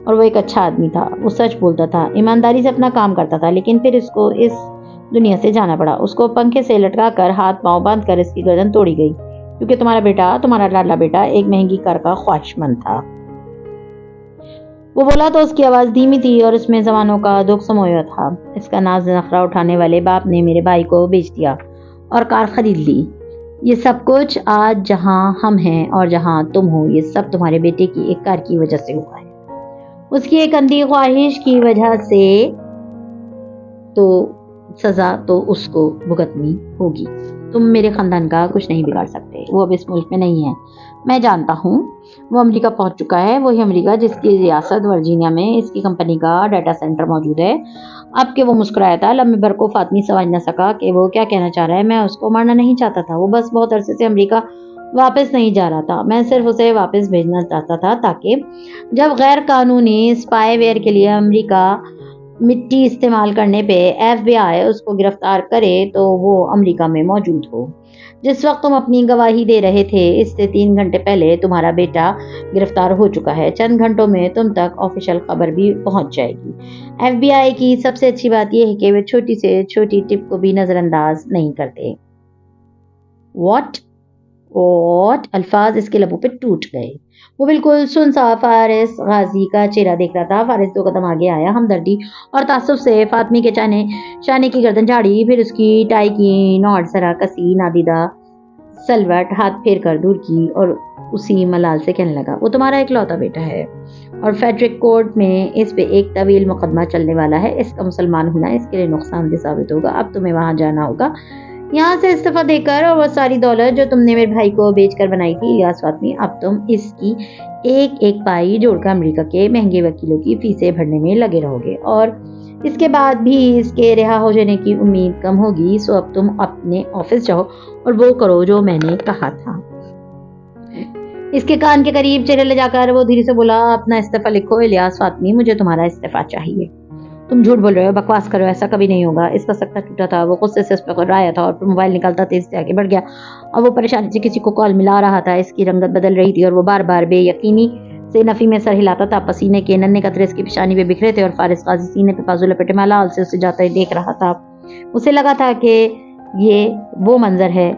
اور وہ ایک اچھا آدمی تھا، وہ سچ بولتا تھا، ایمانداری سے اپنا کام کرتا تھا، لیکن پھر اس کو اس دنیا سے جانا پڑا۔ اس کو پنکھے سے لٹکا کر ہاتھ پاؤں باندھ کر اس کی گردن توڑی گئی، کیونکہ تمہارا لاڈلا بیٹا ایک مہنگی کار کا خواہشمند تھا۔ وہ بولا تو اس کی آواز دھیمی تھی اور اس میں زمانوں کا دکھ سمویا تھا۔ اس کا ناز نخرا اٹھانے والے باپ نے میرے بھائی کو بیچ دیا اور کار خرید لی۔ یہ سب کچھ آج جہاں ہم ہیں اور جہاں تم ہو، یہ سب تمہارے بیٹے کی ایک کار کی وجہ سے ہوا ہے، اس کی ایک اندھی خواہش کی وجہ سے، تو سزا تو اس کو بھگتنی ہوگی۔ تم میرے خاندان کا کچھ نہیں بگاڑ سکتے، وہ اب اس ملک میں نہیں ہے، میں جانتا ہوں۔ وہ امریکہ پہنچ چکا ہے، وہی امریکہ جس کی ریاست ورجینیا میں اس کی کمپنی کا ڈیٹا سینٹر موجود ہے۔ اب کہ وہ مسکرایا تھا، لمحے بھر کو فاطمی سمجھ نہ سکا کہ وہ کیا کہنا چاہ رہا ہے۔ میں اس کو مارنا نہیں چاہتا تھا، وہ بس بہت عرصے سے امریکہ واپس نہیں جا رہا تھا، میں صرف اسے واپس بھیجنا چاہتا تھا تاکہ جب غیر قانونی اسپائی ویئر کے لیے امریکہ مٹی استعمال کرنے پہ FBI اس کو گرفتار کرے تو وہ امریکہ میں موجود ہو۔ جس وقت تم اپنی گواہی دے رہے تھے، اس سے 3 گھنٹے پہلے تمہارا بیٹا گرفتار ہو چکا ہے۔ چند گھنٹوں میں تم تک آفیشیل خبر بھی پہنچ جائے گی۔ FBI کی سب سے اچھی بات یہ ہے کہ وہ چھوٹی سے چھوٹی ٹپ کو بھی نظر انداز نہیں کرتے۔ واٹ الفاظ اس کے لبوں پہ ٹوٹ گئے۔ وہ بالکل سنسا فارس غازی کا چہرہ دیکھ رہا تھا۔ فارس 2 قدم آگے آیا، ہمدردی اور تعصب سے فاطمی کے شانے کی گردن جھاڑی، پھر اس کی ٹائی کی نوٹ ذرا کسی نادیدہ سلوٹ ہاتھ پھیر کر دور کی اور اسی ملال سے کہنے لگا، وہ تمہارا اکلوتا بیٹا ہے اور فیڈرک کورٹ میں اس پہ ایک طویل مقدمہ چلنے والا ہے۔ اس کا مسلمان ہونا اس کے لیے نقصان دہ ثابت ہوگا۔ اب تمہیں وہاں جانا ہوگا، یہاں سے استعفیٰ دے کر، اور وہ ساری دولت جو تم نے میرے بھائی کو بیچ کر بنائی تھی۔ الیاس فاطمی، اب تم اس کی ایک پائی جوڑ کر امریکہ کے مہنگے وکیلوں کی فیسیں بھرنے میں لگے رہو گے، اور اس کے بعد بھی اس کے رہا ہو جانے کی امید کم ہوگی۔ سو اب تم اپنے آفس جاؤ اور وہ کرو جو میں نے کہا تھا۔ اس کے کان کے قریب چہرے لے جا کر وہ دھیرے سے بولا، اپنا استعفیٰ لکھو۔ الیاس فاطمی، مجھے تمہارا استعفیٰ چاہیے۔ تم جھوٹ بول رہے ہو، بکواس کر رہے ہو، ایسا کبھی نہیں ہوگا۔ اس کا سکتا ٹوٹا تھا، وہ غصے سے اس پہ غرایا تھا اور پھر موبائل نکالتا تیزی سے آگے بڑھ گیا، اور وہ پریشانی سے کسی کو کال ملا رہا تھا۔ اس کی رنگت بدل رہی تھی اور وہ بار بار بے یقینی سے نفی میں سر ہلاتا تھا۔ پسینے کے ننھے قطرے اس کی پیشانی پہ بکھرے تھے اور فارس غازی سینے پہ بازو لپیٹے ملال سے اسے جاتا ہی دیکھ رہا تھا۔ اسے لگا تھا کہ یہ وہ منظر ہے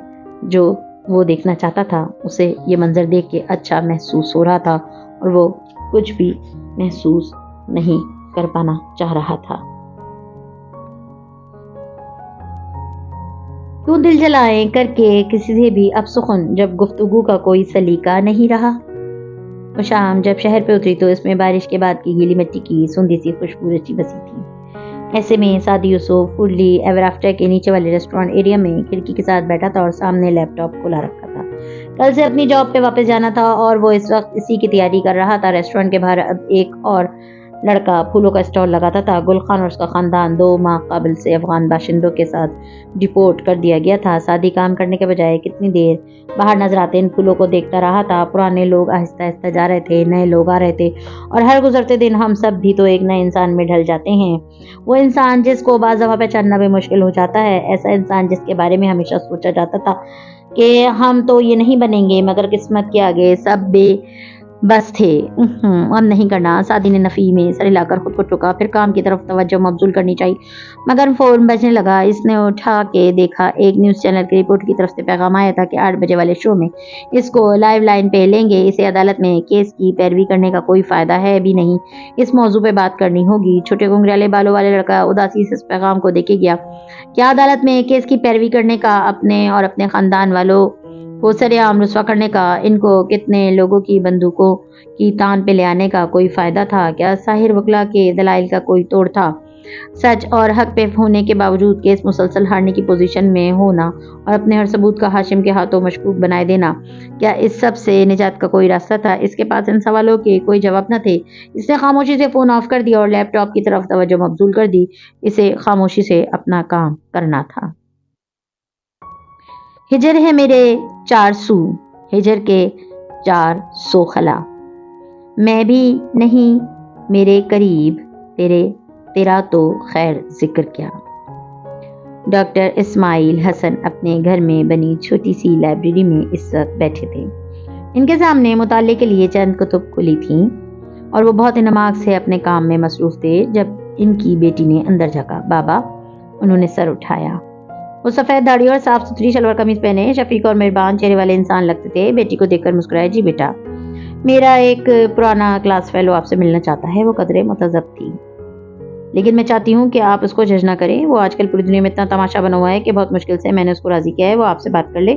جو وہ دیکھنا چاہتا تھا۔ اسے یہ منظر دیکھ کے اچھا محسوس ہو رہا تھا اور وہ کچھ بھی محسوس نہیں کر پانا چاہ رہا تھا۔ کیوں دل جلائیں کر کے کسی سے بھی اب سخن، جب گفتگو کا کوئی سلیقہ نہیں رہا۔ وہ شام جب شہر پہ اتری تو اس میں بارش کے بعد کی گیلی مٹی کی سوندھی سی خوشبو رچی بسی تھی۔ ایسے میں سعدی یوسف فوڈلی ایور آفٹر کے نیچے والے ریسٹورانٹ ایریا میں کھڑکی کے ساتھ بیٹھا تھا اور سامنے لیپ ٹاپ کھلا رکھا تھا۔ کل سے اپنی جاب پہ واپس جانا تھا اور وہ اس وقت اسی کی تیاری کر رہا تھا۔ ریسٹورانٹ کے باہر اب ایک اور لڑکا پھولوں کا اسٹال لگاتا تھا۔ گل خان اور اس کا خاندان 2 ماہ قبل سے افغان باشندوں کے ساتھ ڈپورٹ کر دیا گیا تھا۔ سعدی کام کرنے کے بجائے کتنی دیر باہر نظر آتے ان پھولوں کو دیکھتا رہا تھا۔ پرانے لوگ آہستہ آہستہ جا رہے تھے، نئے لوگ آ رہے تھے، اور ہر گزرتے دن ہم سب بھی تو ایک نئے انسان میں ڈھل جاتے ہیں۔ وہ انسان جس کو بعض دفعہ پہچاننا بھی مشکل ہو جاتا ہے، ایسا انسان جس کے بارے میں ہمیشہ سوچا جاتا تھا کہ ہم تو یہ نہیں بنیں گے، مگر قسمت کے آگے سب بے بس تھے۔ اب نہیں کرنا۔ سعدی نے نفی میں سر ہلا کر خود کو ٹوکا، پھر کام کی طرف توجہ مبذول کرنی چاہیے، مگر فون بجنے لگا۔ اس نے اٹھا کے دیکھا، ایک نیوز چینل کے رپورٹ کی طرف سے پیغام آیا تھا کہ 8 بجے والے شو میں اس کو لائیو لائن پہ لیں گے۔ اسے عدالت میں کیس کی پیروی کرنے کا کوئی فائدہ ہے بھی نہیں، اس موضوع پہ بات کرنی ہوگی۔ چھوٹے گھنگریالے بالوں والے لڑکا اداسی سے اس پیغام کو دیکھے گیا۔ کیا عدالت میں کیس کی پیروی کرنے کا، اپنے اور اپنے خاندان والوں کو سر عام رسوا کرنے کا، ان کو کتنے لوگوں کی بندوقوں کی تان پہ لے آنے کا کوئی فائدہ تھا؟ کیا ظاہر وکلا کے دلائل کا کوئی توڑ تھا؟ سچ اور حق پہ ہونے کے باوجود کیس مسلسل ہارنے کی پوزیشن میں ہونا اور اپنے ہر ثبوت کا ہاشم کے ہاتھوں مشکوک بنائے دینا، کیا اس سب سے نجات کا کوئی راستہ تھا؟ اس کے پاس ان سوالوں کے کوئی جواب نہ تھے۔ اس نے خاموشی سے فون آف کر دیا اور لیپ ٹاپ کی طرف توجہ مبذول کر دی۔ اسے خاموشی سے اپنا کام کرنا تھا۔ ہجر ہے میرے 400، ہجر کے 400 خلا، میں بھی نہیں میرے قریب، تیرا تو خیر ذکر کیا۔ ڈاکٹر اسماعیل حسن اپنے گھر میں بنی چھوٹی سی لائبریری میں اس وقت بیٹھے تھے۔ ان کے سامنے مطالعے کے لیے چند کتب کھلی تھیں اور وہ بہت انہماک سے اپنے کام میں مصروف تھے جب ان کی بیٹی نے اندر جھانکا۔ بابا، انہوں نے سر اٹھایا۔ وہ سفید داڑھی اور صاف ستھری شلوار قمیض پہنے شفیق اور مہربان چہرے والے انسان لگتے تھے۔ بیٹی کو دیکھ کر مسکرائے۔ جی بیٹا، میرا ایک پرانا کلاس فیلو آپ سے ملنا چاہتا ہے۔ وہ قدرے متذب تھی، لیکن میں چاہتی ہوں کہ آپ اس کو جج نہ کریں۔ وہ آج کل پوری دنیا میں اتنا تماشا بنا ہوا ہے کہ بہت مشکل سے میں نے اس کو راضی کیا ہے وہ آپ سے بات کر لے۔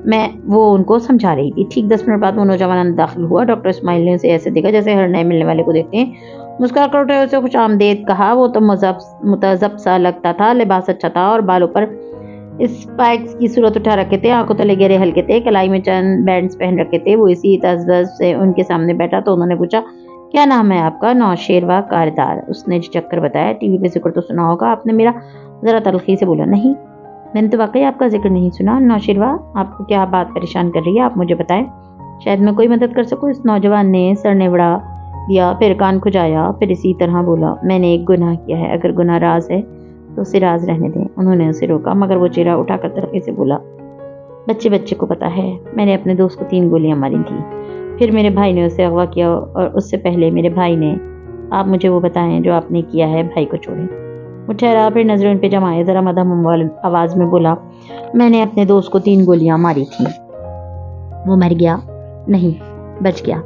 میں وہ ان کو سمجھا رہی تھی۔ ٹھیک 10 منٹ بعد وہ نوجوان اندر داخل ہوا۔ ڈاکٹر اسماعیل نے اسے ایسے دیکھا جیسے ہر نئے ملنے والے کو دیکھتے ہیں۔ مسکرا کر اٹھے اسے خوش آمدید کہا۔ وہ تو متذب سا لگتا تھا، لباس اچھا تھا اور بالوں پر اسپائکس کی صورت اٹھا رکھے تھے، آنکھوں تلے گہرے ہلکے تھے، کلائی میں چند بینڈز پہن رکھے تھے۔ وہ اسی تذبذب سے ان کے سامنے بیٹھا تو انہوں نے پوچھا، کیا نام ہے آپ کا؟ نوشیروہ کاردار، اس نے جھجک کر بتایا۔ ٹی وی پہ ذکر تو سنا ہوگا آپ نے میرا؟ ذرا تلخی سے بولا۔ نہیں، میں نے تو واقعی آپ کا ذکر نہیں سنا۔ نوشیروہ، آپ کو کیا بات پریشان کر رہی ہے؟ آپ مجھے بتائیں، شاید میں کوئی مدد کر سکوں۔ اس نوجوان نے سر نوڑا دیا، پھر کان کھجایا، پھر اسی طرح بولا، میں نے ایک گناہ کیا ہے، اگر گناہ راز ہے تو اسے راز رہنے دیں۔ انہوں نے اسے روکا مگر وہ چہرہ اٹھا کر تلخی سے بولا، بچے کو پتا ہے، میں نے اپنے دوست کو 3 گولیاں ماری تھیں، پھر میرے بھائی نے اسے اغوا کیا اور اس سے پہلے میرے بھائی نے۔ آپ مجھے وہ بتائیں جو آپ نے کیا ہے، بھائی کو چھوڑیں۔ وہ ٹھہرا، پھر نظریں ان پہ جمائے، ذرا مدھم آواز میں بولا، میں نے اپنے دوست کو 3 گولیاں ماری تھیں۔ وہ مر گیا؟ نہیں، بچ گیا۔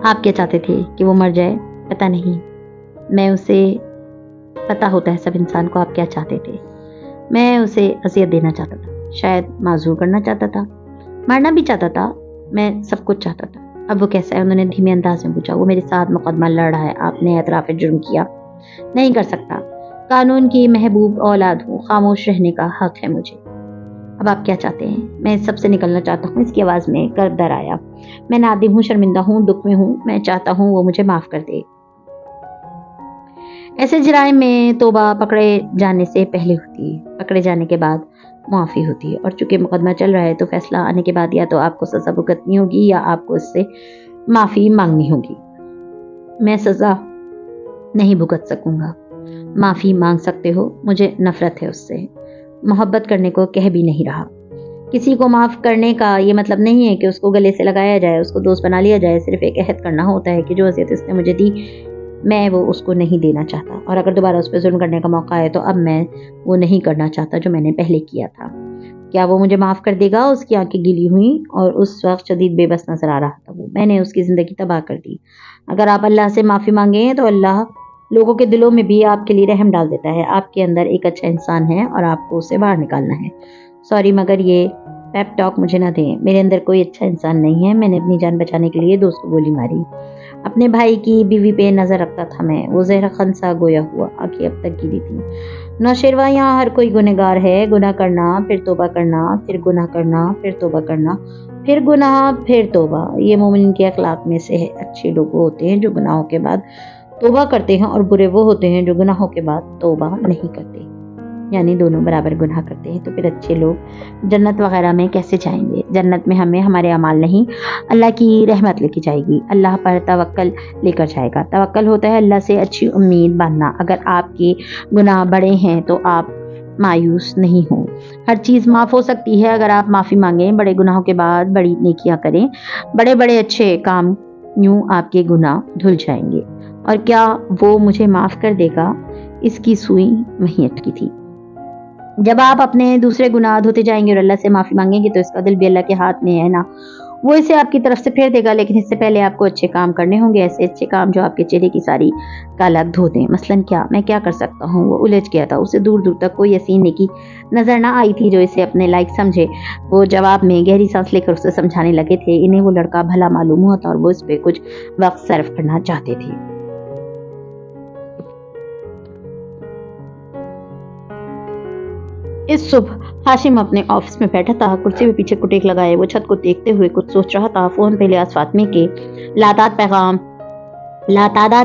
آپ کیا چاہتے تھے کہ وہ مر جائے؟ پتہ نہیں، میں اسے پتہ ہوتا ہے سب انسان کو آپ کیا چاہتے تھے۔ میں اسے اذیت دینا چاہتا تھا، شاید معذور کرنا چاہتا تھا، مارنا بھی چاہتا تھا، میں سب کچھ چاہتا تھا۔ اب وہ کیسا ہے؟ انہوں نے دھیمے انداز میں پوچھا۔ وہ میرے ساتھ مقدمہ لڑ رہا ہے، آپ نے اعتراف جرم کیا؟ نہیں کر سکتا، قانون کی محبوب اولاد ہوں، خاموش رہنے کا حق ہے مجھے۔ اب آپ کیا چاہتے ہیں؟ میں سب سے نکلنا چاہتا ہوں۔ اس کی آواز میں کرب در آیا۔ میں نادم ہوں، شرمندہ ہوں، دکھ میں ہوں، میں چاہتا ہوں وہ مجھے معاف کر دے۔ ایسے جرائم میں توبہ پکڑے جانے سے پہلے ہوتی ہے، پکڑے جانے کے بعد معافی ہوتی ہے، اور چونکہ مقدمہ چل رہا ہے تو فیصلہ آنے کے بعد یا تو آپ کو سزا بھگتنی ہوگی یا آپ کو اس سے معافی مانگنی ہوگی۔ میں سزا نہیں بھگت سکوں گا۔ معافی مانگ سکتے ہو، مجھے نفرت ہے اس سے، محبت کرنے کو کہہ بھی نہیں رہا۔ کسی کو معاف کرنے کا یہ مطلب نہیں ہے کہ اس کو گلے سے لگایا جائے، اس کو دوست بنا لیا جائے، صرف ایک عہد کرنا ہوتا ہے کہ جو اذیت اس نے مجھے دی میں وہ اس کو نہیں دینا چاہتا، اور اگر دوبارہ اس پہ ظلم کرنے کا موقع ہے تو اب میں وہ نہیں کرنا چاہتا جو میں نے پہلے کیا تھا۔ کیا وہ مجھے معاف کر دے گا؟ اس کی آنکھیں گیلی ہوئیں اور اس وقت شدید بے بس نظر آ رہا تھا وہ۔ میں نے اس کی زندگی تباہ کر دی۔ اگر آپ اللہ سے معافی مانگیں تو اللہ لوگوں کے دلوں میں بھی آپ کے لیے رحم ڈال دیتا ہے۔ آپ کے اندر ایک اچھا انسان ہے اور آپ کو اسے باہر نکالنا ہے۔ سوری مگر یہ پیپ ٹاک مجھے نہ دیں، میرے اندر کوئی اچھا انسان نہیں ہے۔ میں نے اپنی جان بچانے کے لیے دوست کو گولی ماری، اپنے بھائی کی بیوی پہ نظر رکھتا تھا میں۔ وہ زہرہ خنسا گویا ہوا، آنکھیں اب تک گیلی تھیں۔ نوشیروہ، یہاں ہر کوئی گنہگار ہے، گناہ کرنا، پھر توبہ کرنا، پھر گناہ کرنا، پھر توبہ کرنا، پھر گناہ، پھر توبہ، یہ مومن کے اخلاق میں سے ہے۔ اچھے لوگ وہ ہوتے ہیں جو گناہوں کے بعد توبہ کرتے ہیں، اور برے وہ ہوتے ہیں جو گناہوں کے بعد توبہ نہیں کرتے، یعنی دونوں برابر گناہ کرتے ہیں۔ تو پھر اچھے لوگ جنت وغیرہ میں کیسے جائیں گے؟ جنت میں ہمیں ہمارے اعمال نہیں، اللہ کی رحمت لے کے جائے گی، اللہ پر توکل لے کر جائے گا۔ توکل ہوتا ہے اللہ سے اچھی امید باندھنا۔ اگر آپ کے گناہ بڑے ہیں تو آپ مایوس نہیں ہوں، ہر چیز معاف ہو سکتی ہے اگر آپ معافی مانگیں، بڑے گناہوں کے بعد بڑی نیکیاں کریں، بڑے بڑے اچھے کام، یوں آپ کے گناہ دھل جائیں گے۔ اور کیا وہ مجھے معاف کر دے گا؟ اس کی سوئی وہیں اٹکی تھی۔ جب آپ اپنے دوسرے گناہ دھوتے جائیں گے اور اللہ سے معافی مانگیں گے تو اس کا دل بھی اللہ کے ہاتھ میں ہے نا، وہ اسے آپ کی طرف سے پھیر دے گا، لیکن اس سے پہلے آپ کو اچھے کام کرنے ہوں گے، ایسے اچھے کام جو آپ کے چہرے کی ساری کالک دھو دیں۔ مثلاً کیا؟ میں کیا کر سکتا ہوں؟ وہ الجھ گیا تھا، اسے دور دور تک کوئی ایسی نیکی نظر نہ آئی تھی جو اسے اپنے لائق سمجھے۔ وہ جواب میں گہری سانس لے کر اسے سمجھانے لگے تھے۔ انہیں وہ لڑکا بھلا معلوم ہوا تھا اور وہ اس پہ کچھ وقت صرف کرنا چاہتے تھے۔ اس صبح ہاشم اپنے آفس میں بیٹھا تھا، کرسی پہ پیچھے کٹیک لگائے وہ چھت کو دیکھتے ہوئے کچھ سوچ رہا تھا۔ فون پہ الیاس فاطمی کے لاتعداد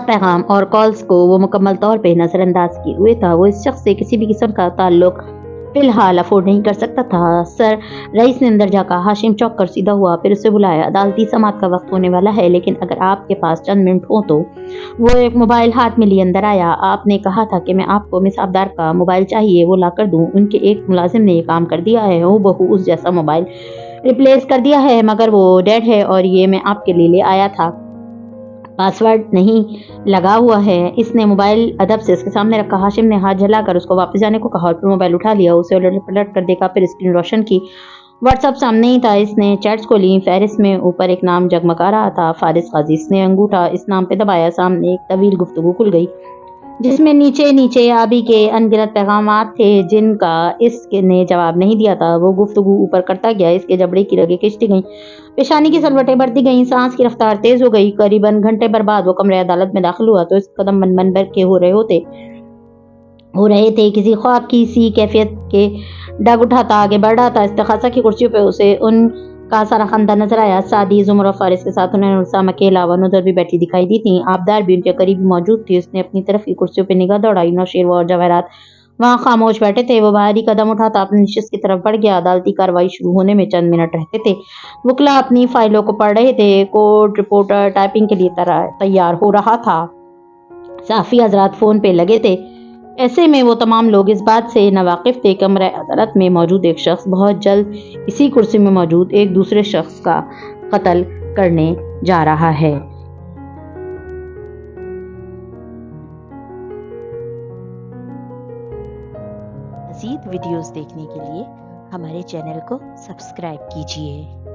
پیغام اور کالز کو وہ مکمل طور پہ نظر انداز کیے ہوئے تھا۔ وہ اس شخص سے کسی بھی قسم کا تعلق فی الحال افورڈ نہیں کر سکتا تھا۔ سر رئیس نے اندر جا کہا۔ ہاشم چونک کر سیدھا ہوا، پھر اسے بلایا۔ عدالتی سماعت کا وقت ہونے والا ہے، لیکن اگر آپ کے پاس چند منٹ ہوں تو۔ وہ ایک موبائل ہاتھ میں لیے اندر آیا۔ آپ نے کہا تھا کہ میں آپ کو مس آبدار کا موبائل چاہیے، وہ لا کر دوں؟ ان کے ایک ملازم نے یہ کام کر دیا ہے، ہو بہو اس جیسا موبائل ریپلیس کر دیا ہے، مگر وہ ڈیڈ ہے اور یہ میں آپ کے لیے لے آیا تھا، پاس ورڈ نہیں لگا ہوا ہے۔ اس نے موبائل ادب سے اس کے سامنے رکھا۔ ہاشم نے ہاتھ جھلا کر اس کو واپس جانے کو کہا اور پھر موبائل اٹھا لیا، اسے الٹ پلٹ کر دیکھا، پھر اسکرین روشن کی۔ واٹس ایپ سامنے ہی تھا۔ اس نے چیٹس کو لی، فہرست میں اوپر ایک نام جگمگا رہا تھا، فارس قاضی۔ اس نے انگوٹھا اس نام پہ دبایا، سامنے ایک طویل گفتگو کھل گئی۔ جس میں نیچے نیچے آبی کے انگنت پیغامات تھے جن کا اس نے جواب نہیں دیا تھا۔ وہ گفتگو اوپر کرتا گیا، اس کے جبڑے کی رگیں کھنچتی گئیں، پیشانی کی سلوٹیں بڑھتی گئیں، سانس کی رفتار تیز ہو گئی۔ قریباً گھنٹے بھر بعد وہ کمرے عدالت میں داخل ہوا تو اس قدم من من بھر کے ہو رہے تھے، کسی خواب کی سی کیفیت کے ڈگ اٹھاتا آگے بڑھ رہا تھا۔ استخاصہ کی کرسیوں پہ اسے ان کا سارا خاندان نظر آیا، سعدی، زمر اور فارس کے ساتھ انہیں اسامہ کے علاوہ نظر بھی بیٹھی دکھائی دی تھیں، آبدار بھی ان کے قریب موجود تھی۔ اس نے اپنی طرف کی کرسیوں پہ نگاہ دوڑائی، نوشیروان اور جواہرات وہاں خاموش بیٹھے تھے۔ وہ بھاری قدم اٹھاتا اپنی نشست کی طرف بڑھ گیا۔ عدالتی کارروائی شروع ہونے میں چند منٹ رہتے تھے، وکلاء اپنی فائلوں کو پڑھ رہے تھے، کورٹ رپورٹر ٹائپنگ کے لیے تیار ہو رہا تھا، صحافی حضرات فون پہ لگے تھے۔ ایسے میں وہ تمام لوگ اس بات سے ناواقف تھے کہ کمرہ عدالت میں موجود ایک شخص بہت جلد اسی کرسی میں موجود ایک دوسرے شخص کا قتل کرنے جا رہا ہے۔ مزید ویڈیوز دیکھنے کے لیے ہمارے چینل کو سبسکرائب کیجیے۔